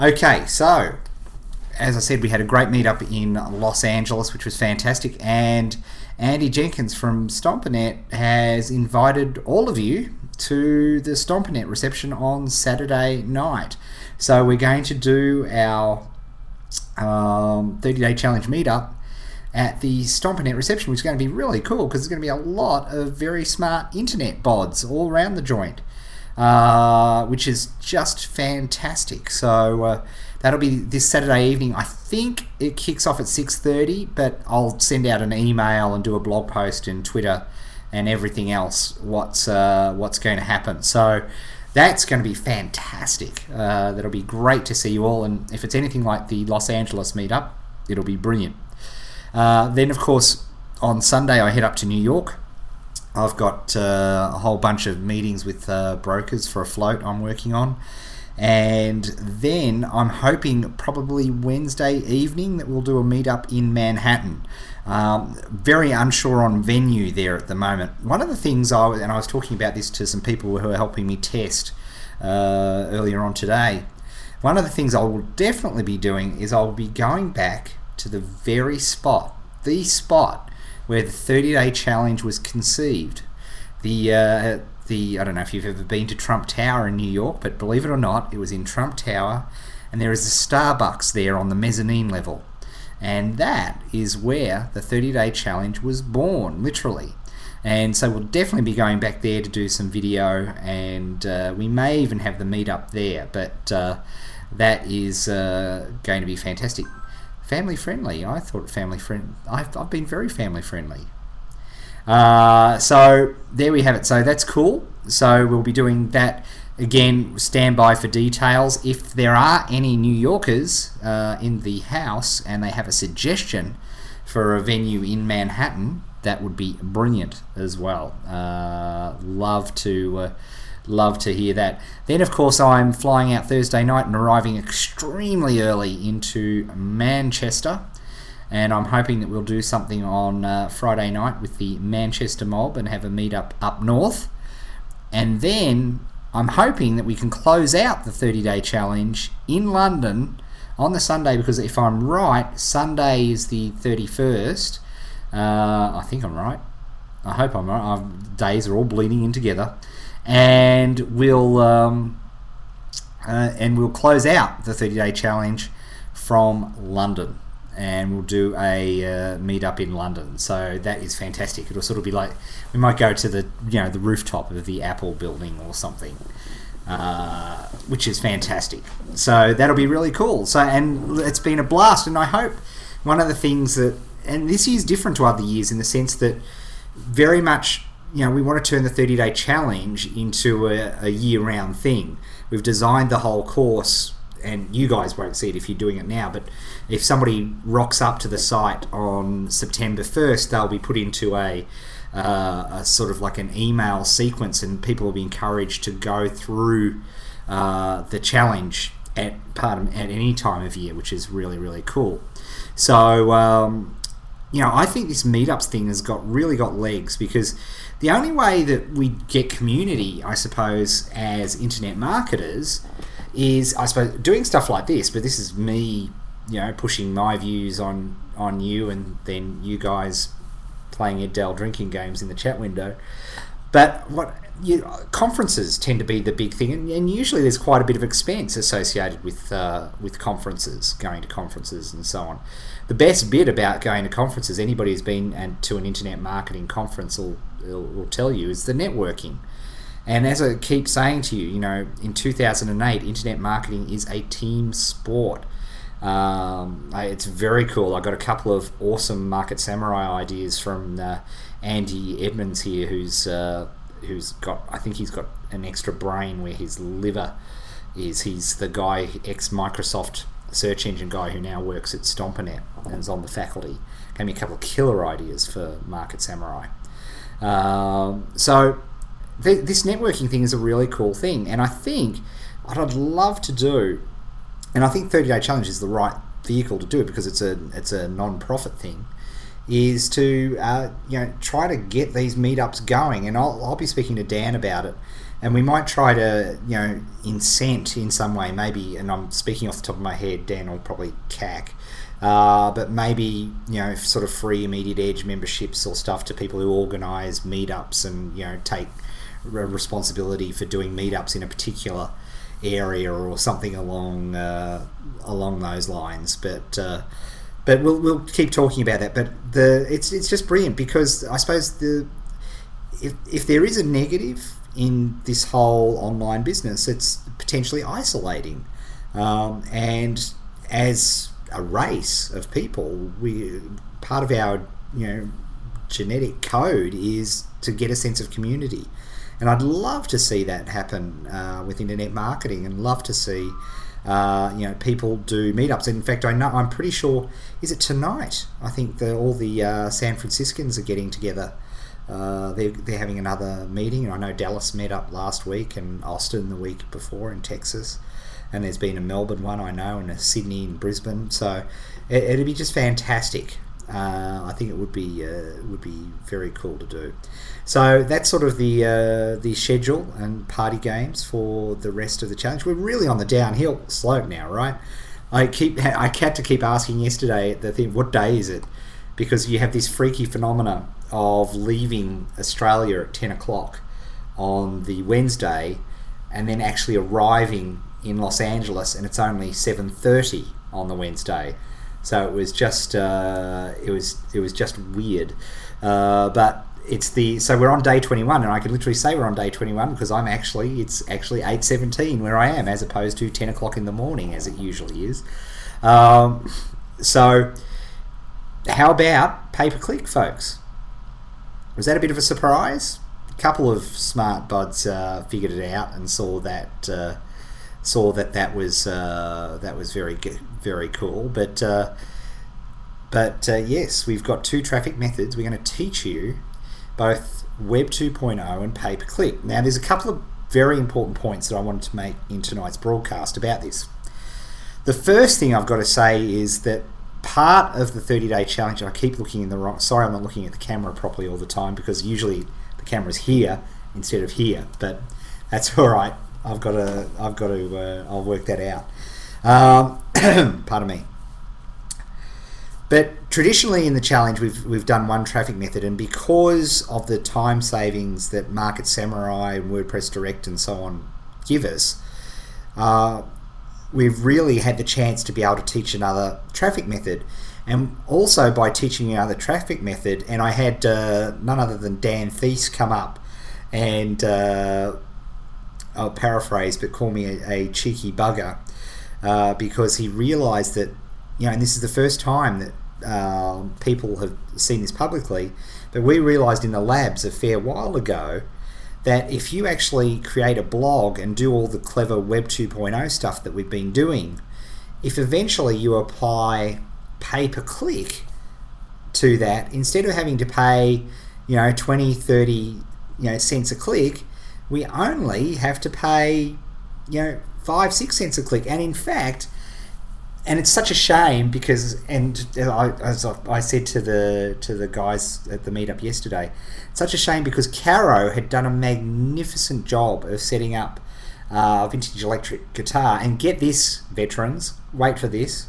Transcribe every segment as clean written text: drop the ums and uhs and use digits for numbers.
Okay, so as I said, we had a great meetup in Los Angeles, which was fantastic, and Andy Jenkins from Stompernet has invited all of you to the Stompernet reception on Saturday night. So we're going to do our 30-day challenge meetup at the Stompernet reception, which is going to be really cool because there's going to be a lot of very smart internet bods all around the joint, which is just fantastic. So that'll be this Saturday evening. I think it kicks off at 6:30, but I'll send out an email and do a blog post and Twitter and everything else what's going to happen. So that's going to be fantastic. That'll be great to see you all, and if it's anything like the Los Angeles meetup, it'll be brilliant. Then of course on Sunday I head up to New York. I've got a whole bunch of meetings with brokers for a float I'm working on, and then I'm hoping probably Wednesday evening that we'll do a meetup in Manhattan. Very unsure on venue there at the moment. One of the things I was talking about this to some people who are helping me test earlier on today. One of the things I will definitely be doing is I'll be going back to the very spot, where the 30-day challenge was conceived. I don't know if you've ever been to Trump Tower in New York, but believe it or not, it was in Trump Tower, and there is a Starbucks there on the mezzanine level. And that is where the 30-day challenge was born, literally. And so we'll definitely be going back there to do some video, and we may even have the meetup there, but that is going to be fantastic. Family friendly. I thought family friend. I've been very family friendly. So there we have it. So that's cool. So we'll be doing that again. Stand by for details. If there are any New Yorkers in the house and they have a suggestion for a venue in Manhattan, that would be brilliant as well. Love to hear that. Then of course I'm flying out Thursday night and arriving extremely early into Manchester, and I'm hoping that we'll do something on Friday night with the Manchester mob and have a meetup up north. And then I'm hoping that we can close out the 30-day challenge in London on the Sunday, because if I'm right, Sunday is the 31st. I think I'm right. I hope I'm right. Days are all bleeding in together. And we'll close out the 30-day challenge from London, and we'll do a meetup in London. So that is fantastic. It'll sort of be like, we might go to the the rooftop of the Apple building or something, which is fantastic. So that'll be really cool. So, and it's been a blast, and I hope one of the things that, and this year's different to other years in the sense that very much, we want to turn the 30-day challenge into a year-round thing. We've designed the whole course, and you guys won't see it if you're doing it now, but if somebody rocks up to the site on September 1st, they'll be put into a sort of like an email sequence, and people will be encouraged to go through the challenge at any time of year, which is really, really cool. So I think this meetups thing has really got legs, because the only way that we get community, I suppose, as internet marketers is, I suppose, doing stuff like this. But this is me, pushing my views on you, and then you guys playing Ed Dale drinking games in the chat window. But conferences tend to be the big thing, and usually there's quite a bit of expense associated with conferences, going to conferences and so on. The best bit about going to conferences, anybody who's been to an internet marketing conference will tell you, is the networking. And as I keep saying to you, in 2008, internet marketing is a team sport. It's very cool. I got a couple of awesome Market Samurai ideas from Andy Edmonds here, who's got, I think he's got an extra brain where his liver is. He's the guy, ex-Microsoft search engine guy, who now works at Stompernet and is on the faculty. Gave me a couple of killer ideas for Market Samurai. So this networking thing is a really cool thing, and I think what I'd love to do, and I think 30-day challenge is the right vehicle to do it because it's a non-profit thing, is to try to get these meetups going. And I'll be speaking to Dan about it and we might try to, incent in some way, maybe, and I'm speaking off the top of my head, Dan will probably cack, but maybe, sort of free Immediate Edge memberships or stuff to people who organise meetups and, take responsibility for doing meetups in a particular area or something along those lines. But we'll keep talking about that. But it's just brilliant, because I suppose if there is a negative in this whole online business, it's potentially isolating, and as a race of people, part of our genetic code is to get a sense of community, and I'd love to see that happen with internet marketing, and love to see people do meetups. And in fact, I'm pretty sure, is it tonight? I think all the San Franciscans are getting together. They're having another meeting, and I know Dallas met up last week, and Austin the week before in Texas, and there's been a Melbourne one, I know, and a Sydney and Brisbane. So it'd be just fantastic. I think it would be very cool to do. So that's sort of the schedule and party games for the rest of the challenge. We're really on the downhill slope now, right? I had to keep asking yesterday the thing, what day is it? Because you have this freaky phenomena of leaving Australia at 10 o'clock on the Wednesday, and then actually arriving in Los Angeles, and it's only 7:30 on the Wednesday. So it was just weird. But so we're on day 21, and I can literally say we're on day 21 because it's actually 8:17 where I am, as opposed to 10 o'clock in the morning as it usually is. So how about pay-per-click, folks? Was that a bit of a surprise? A couple of smart buds figured it out and saw that was very cool. But yes, we've got two traffic methods. We're going to teach you both Web 2.0 and pay-per-click. Now, there's a couple of very important points that I wanted to make in tonight's broadcast about this. The first thing I've got to say is that part of the 30-day challenge, and I keep looking in the wrong... Sorry, I'm not looking at the camera properly all the time, because usually the camera's here instead of here, but that's all right. I'll work that out. Pardon me. But traditionally in the challenge, we've done one traffic method, and because of the time savings that Market Samurai, WordPress Direct, and so on give us, we've really had the chance to be able to teach another traffic method. And also by teaching another traffic method, and I had none other than Dan Thies come up and I'll paraphrase, but call me a cheeky bugger, because he realized that, and this is the first time that people have seen this publicly, but we realized in the labs a fair while ago that if you actually create a blog and do all the clever Web 2.0 stuff that we've been doing, if eventually you apply pay-per-click to that, instead of having to pay 20, 30 cents a click, we only have to pay 5, 6 cents a click. And in fact, and it's such a shame because, as I said to the guys at the meetup yesterday, it's such a shame because Caro had done a magnificent job of setting up Vintage Electric Guitar, and get this, veterans, wait for this,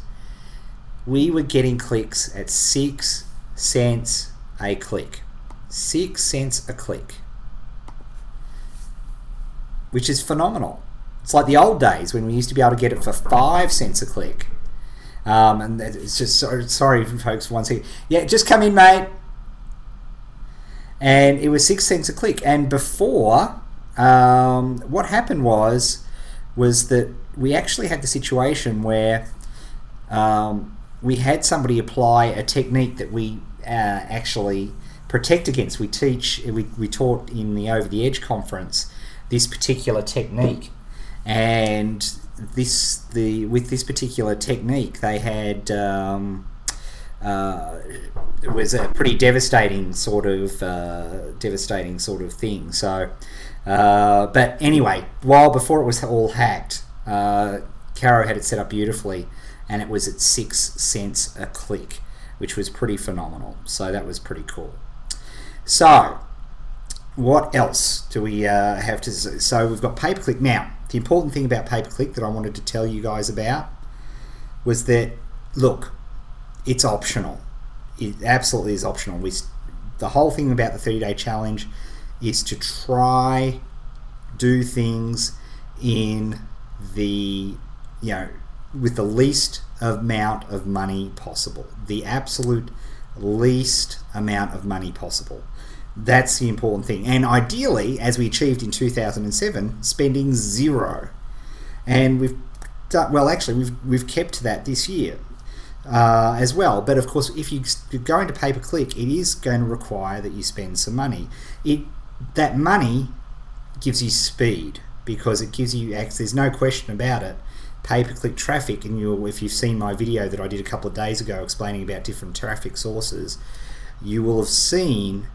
we were getting clicks at 6 cents a click. 6 cents a click, which is phenomenal. It's like the old days when we used to be able to get it for 5 cents a click. And it's just sorry folks for one second. Yeah, just come in, mate. And it was 6 cents a click. And before, what happened was that we actually had the situation where we had somebody apply a technique that we actually protect against. We taught in the Over the Edge conference this particular technique, and with this particular technique, they had it was a pretty devastating sort of thing. So, but anyway, before it was all hacked, Caro had it set up beautifully, and it was at 6 cents a click, which was pretty phenomenal. So that was pretty cool. So what else do we have to say? So we've got pay-per-click. Now, the important thing about pay-per-click that I wanted to tell you guys about was that, look, it's optional. It absolutely is optional. The whole thing about the 30-day challenge is to try do things in the, with the least amount of money possible. The absolute least amount of money possible. That's the important thing. And ideally, as we achieved in 2007, spending zero. And we've done, well, actually, we've kept that this year as well. But of course, if you're going to pay-per-click, it is going to require that you spend some money. That money gives you speed, because it gives you access. There's no question about it. Pay-per-click traffic, and if you've seen my video that I did a couple of days ago explaining about different traffic sources, you will have seen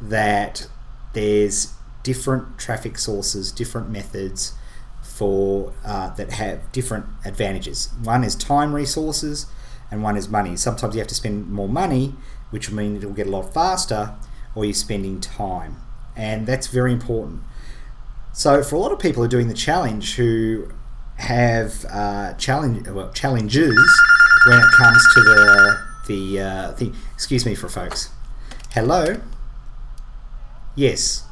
that there's different traffic sources, different methods for that have different advantages. One is time resources and one is money. Sometimes you have to spend more money, which will mean it'll get a lot faster, or you're spending time, and that's very important. So for a lot of people who are doing the challenge who have challenges when it comes to the thing. Excuse me for folks. Hello? Yes.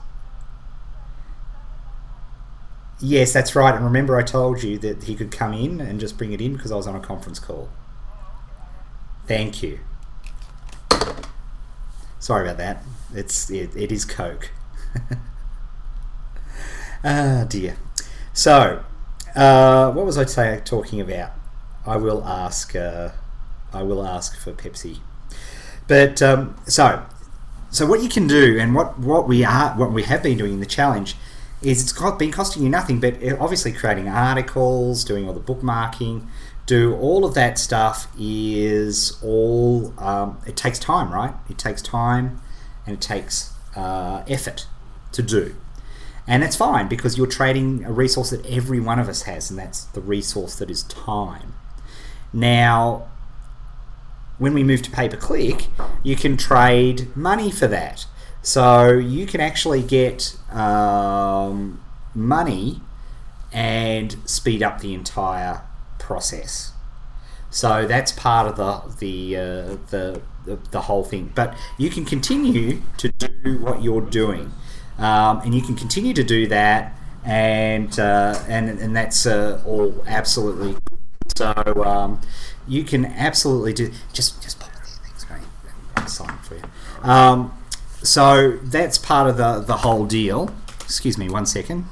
Yes, that's right. And remember, I told you that he could come in and just bring it in because I was on a conference call. Thank you. Sorry about that. It is Coke. Ah, dear. So, what was I talking about? I will ask for Pepsi. But so what you can do, and what we have been doing in the challenge, is it's been costing you nothing, but obviously creating articles, doing all the bookmarking, do all of that stuff is all it takes time, right? It takes time and it takes effort to do. And that's fine, because you're trading a resource that every one of us has, and that's the resource that is time. Now, when we move to pay-per-click, you can trade money for that. So you can actually get money and speed up the entire process. So that's part of the whole thing. But you can continue to do what you're doing. And you can continue to do that, and that's all absolutely. So you can absolutely do. Just pop these things, mate. I'm silent for you. So that's part of the whole deal. Excuse me, 1 second.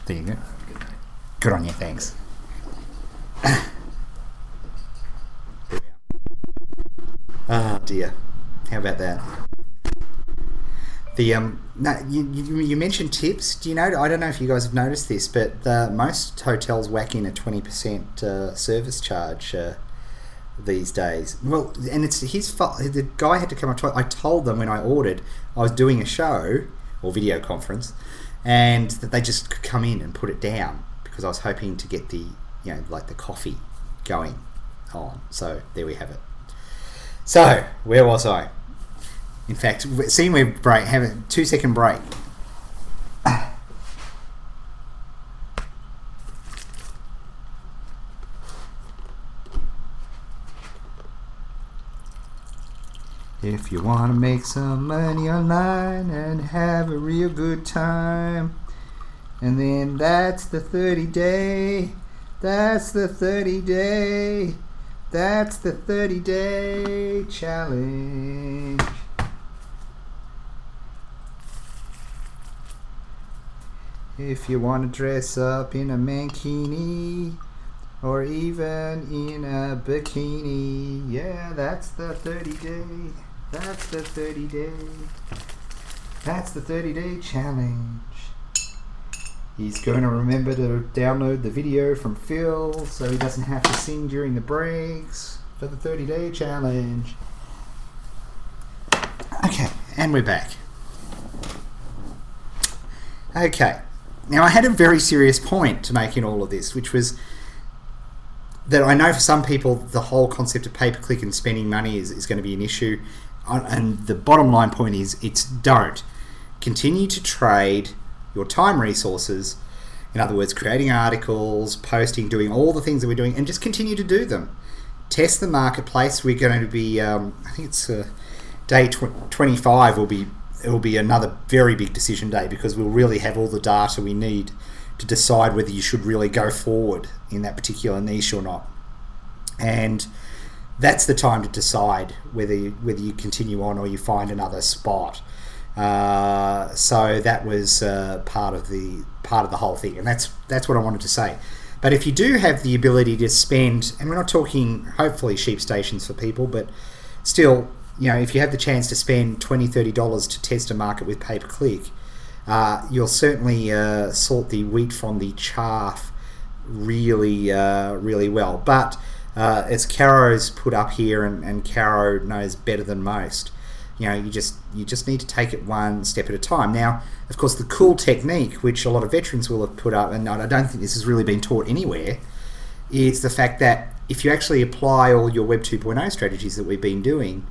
There you go. Good on you, thanks. Oh dear, how about that? The no, you mentioned tips. Do you know? I don't know if you guys have noticed this, but most hotels whack in a 20% service charge these days. Well, and it's his fault. The guy had to come up to. I told them when I ordered, I was doing a show or video conference, and that they just could come in and put it down, because I was hoping to get the, like the coffee going on. So there we have it. So where was I? In fact, seeing we have a 2-second break. If you want to make some money online and have a real good time, and then that's the 30-day, that's the 30-day, that's the 30-day challenge. If you want to dress up in a mankini, or even in a bikini, yeah, that's the 30-day. That's the 30-day. That's the 30-day challenge. He's going to remember to download the video from Phil so he doesn't have to sing during the breaks for the 30-day challenge. Okay, and we're back. Okay, Now, I had a very serious point to make in all of this, which was that I know for some people the whole concept of pay-per-click and spending money is going to be an issue. And the bottom line point is, it's don't. Continue to trade your time resources. In other words, creating articles, posting, doing all the things that we're doing, and just continue to do them. Test the marketplace. We're going to be, I think it's day 25 it will be another very big decision day, because we'll really have all the data we need to decide whether you should really go forward in that particular niche or not. And that's the time to decide whether you continue on or you find another spot. So that was part of the whole thing, and that's what I wanted to say. But if you do have the ability to spend, and we're not talking hopefully sheep stations for people, but still, you know, if you have the chance to spend $20-30 to test a market with pay-per-click, you'll certainly sort the wheat from the chaff really well. But as Caro's put up here, and Caro knows better than most, you know, you just need to take it one step at a time. Now, of course, the cool technique, which a lot of veterans will have put up, and I don't think this has really been taught anywhere, is the fact that if you actually apply all your Web 2.0 strategies that we've been doing,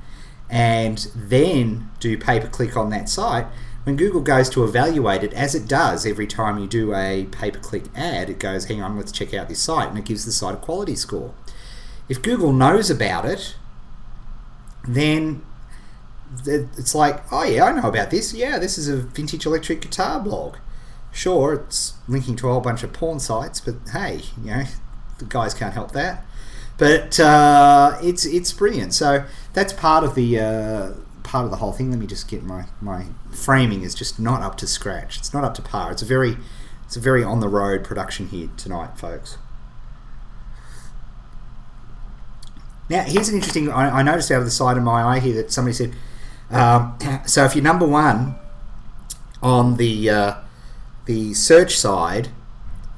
and then do pay-per-click on that site, when Google goes to evaluate it, as it does every time you do a pay-per-click ad, it goes, hang on, let's check out this site, and it gives the site a quality score. If Google knows about it, then it's like, oh yeah, I know about this. Yeah, this is a vintage electric guitar blog. Sure, it's linking to a whole bunch of porn sites, but hey, you know, the guys can't help that. But it's brilliant. So that's part of the whole thing. Let me just get my framing is just not up to scratch. It's not up to par. It's a very on the road production here tonight, folks. Now, here's an interesting. I noticed out of the side of my eye here that somebody said, so if you're number one on the search side,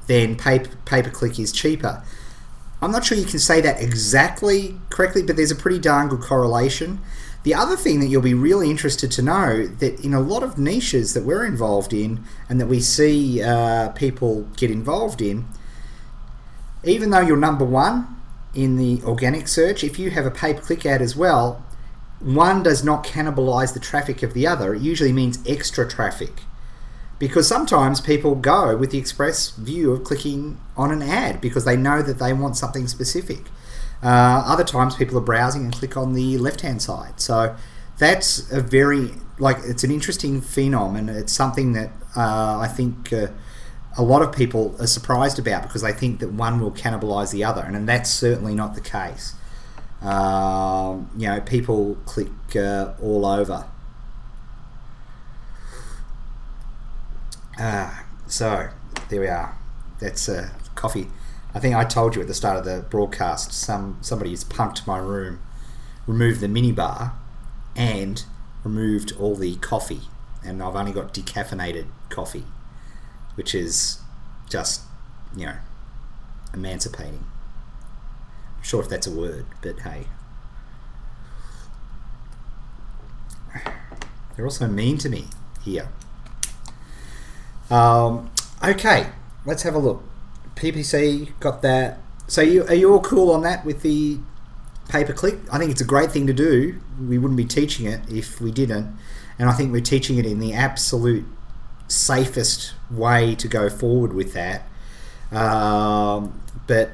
then pay-per-click is cheaper. I'm not sure you can say that exactly correctly, but there's a pretty darn good correlation. The other thing that you'll be really interested to know, that in a lot of niches that we're involved in and that we see people get involved in, even though you're number one in the organic search, if you have a pay-per-click ad as well, one does not cannibalize the traffic of the other. It usually means extra traffic, because sometimes people go with the express view of clicking on an ad because they know that they want something specific. Other times people are browsing and click on the left-hand side. So that's a very, it's an interesting phenom, and it's something that I think a lot of people are surprised about, because they think that one will cannibalize the other, and that's certainly not the case. You know, people click all over. So there we are. That's coffee. I think I told you at the start of the broadcast, somebody has punked my room, removed the minibar, and removed all the coffee, and I've only got decaffeinated coffee, which is just, you know, emancipating. I'm sure if that's a word, but hey. They're also mean to me here. Okay, let's have a look. PPC, got that. So are you all cool on that with the pay-per-click? I think it's a great thing to do. We wouldn't be teaching it if we didn't, and I think we're teaching it in the absolute safest way to go forward with that. But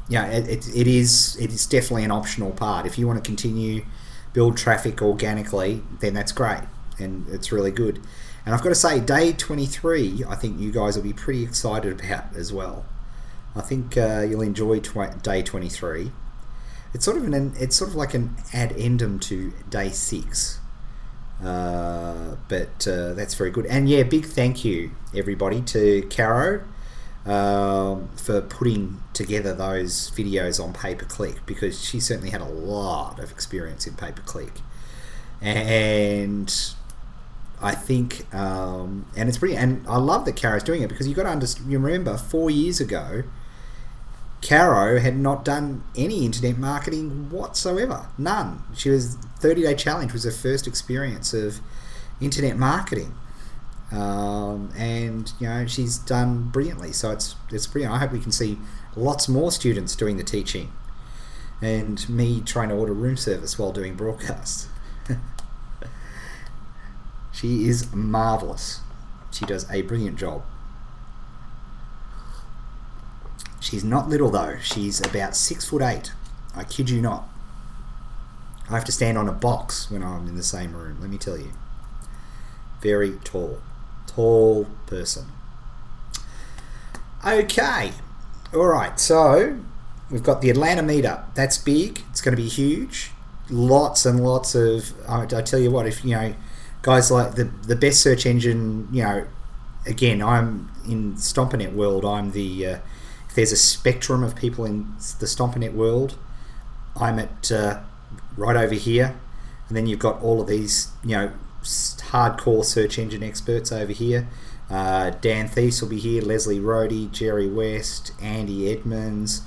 yeah, it is definitely an optional part. If you want to continue build traffic organically, then that's great, and it's really good. And I've got to say, day 23, I think you guys will be pretty excited about as well. I think you'll enjoy day 23. It's sort of like an addendum to day 6. But that's very good. And yeah, big thank you everybody to Caro for putting together those videos on pay-per-click, because she certainly had a lot of experience in pay-per-click, and I think and it's pretty, and I love that Caro's doing it, because you got to understand, you remember 4 years ago Caro had not done any internet marketing whatsoever, none. She was 30-day challenge was her first experience of internet marketing. and she's done brilliantly. So it's brilliant. I hope we can see lots more students doing the teaching, and me trying to order room service while doing broadcasts. She is marvellous. She does a brilliant job. She's not little though. She's about 6'8". I kid you not. I have to stand on a box when I'm in the same room, let me tell you. Very tall. Tall person. Okay. Alright, so we've got the Atlanta meetup. That's big. It's going to be huge. Lots and lots of... I tell you what, if, guys like the best search engine, again, I'm in Stompernet world, I'm the... if there's a spectrum of people in the Stompernet world, I'm at right over here, and then you've got all of these, hardcore search engine experts over here. Dan Thies will be here, Leslie Rohde, Jerry West, Andy Edmonds,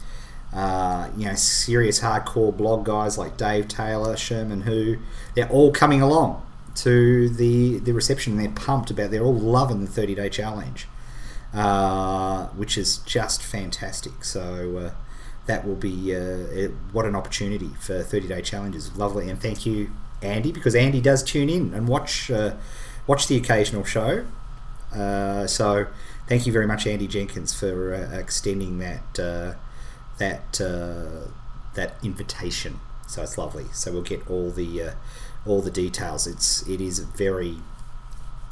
serious hardcore blog guys like Dave Taylor, Sherman Hu. They're all coming along to the reception, and they're pumped about. They're all loving the 30-day challenge, which is just fantastic. So that will be what an opportunity for 30-day challenges. Lovely, and thank you, Andy, because Andy does tune in and watch the occasional show. So thank you very much, Andy Jenkins, for extending that invitation. So it's lovely. So we'll get all the details. It is very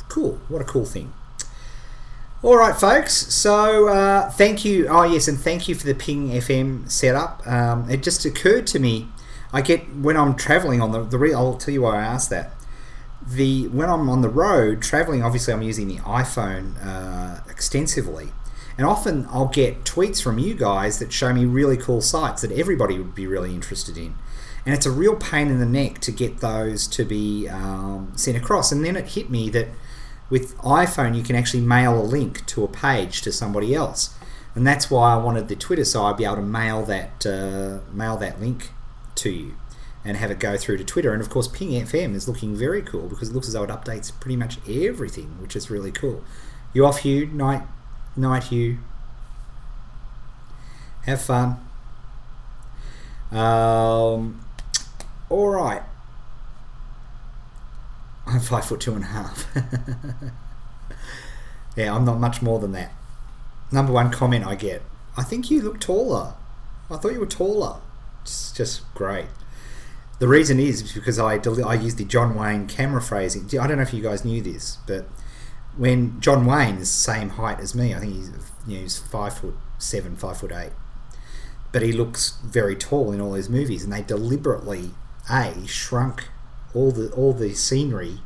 cool. What a cool thing. All right, folks. So thank you. Oh yes, and thank you for the Ping FM setup. It just occurred to me. I get when I'm traveling on I'll tell you why I asked that. When I'm on the road traveling, obviously I'm using the iPhone extensively, and often I'll get tweets from you guys that show me really cool sites that everybody would be really interested in, and it's a real pain in the neck to get those to be sent across. And then it hit me that with iPhone you can actually mail a link to a page to somebody else, and that's why I wanted the Twitter, so I'd be able to mail that link to you and have it go through to Twitter. And of course Ping FM is looking very cool because it looks as though it updates pretty much everything, which is really cool. You off, Hugh? Night Hugh. Have fun. Alright. I'm 5'2.5". Yeah, I'm not much more than that. Number one comment I get, I think you look taller. I thought you were taller. It's just great. The reason is because I use the John Wayne camera phrasing. I don't know if you guys knew this, but when John Wayne is the same height as me, I think he's 5'7", 5'8", but he looks very tall in all his movies, and they deliberately shrunk all the scenery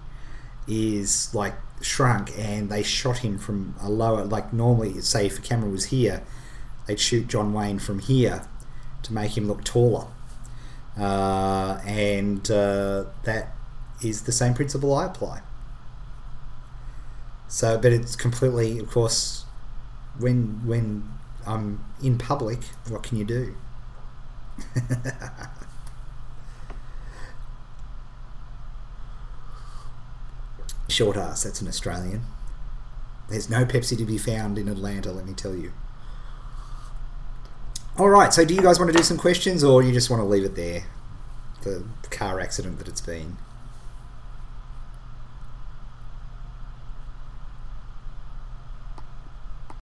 is like shrunk, and they shot him from a lower, like normally, say if a camera was here, they'd shoot John Wayne from here to make him look taller. And that is the same principle I apply. So, but it's completely, of course, when I'm in public, what can you do? Short ass, that's an Australian. There's no Pepsi to be found in Atlanta, let me tell you. Alright, so do you guys want to do some questions, or you just want to leave it there? The car accident that it's been.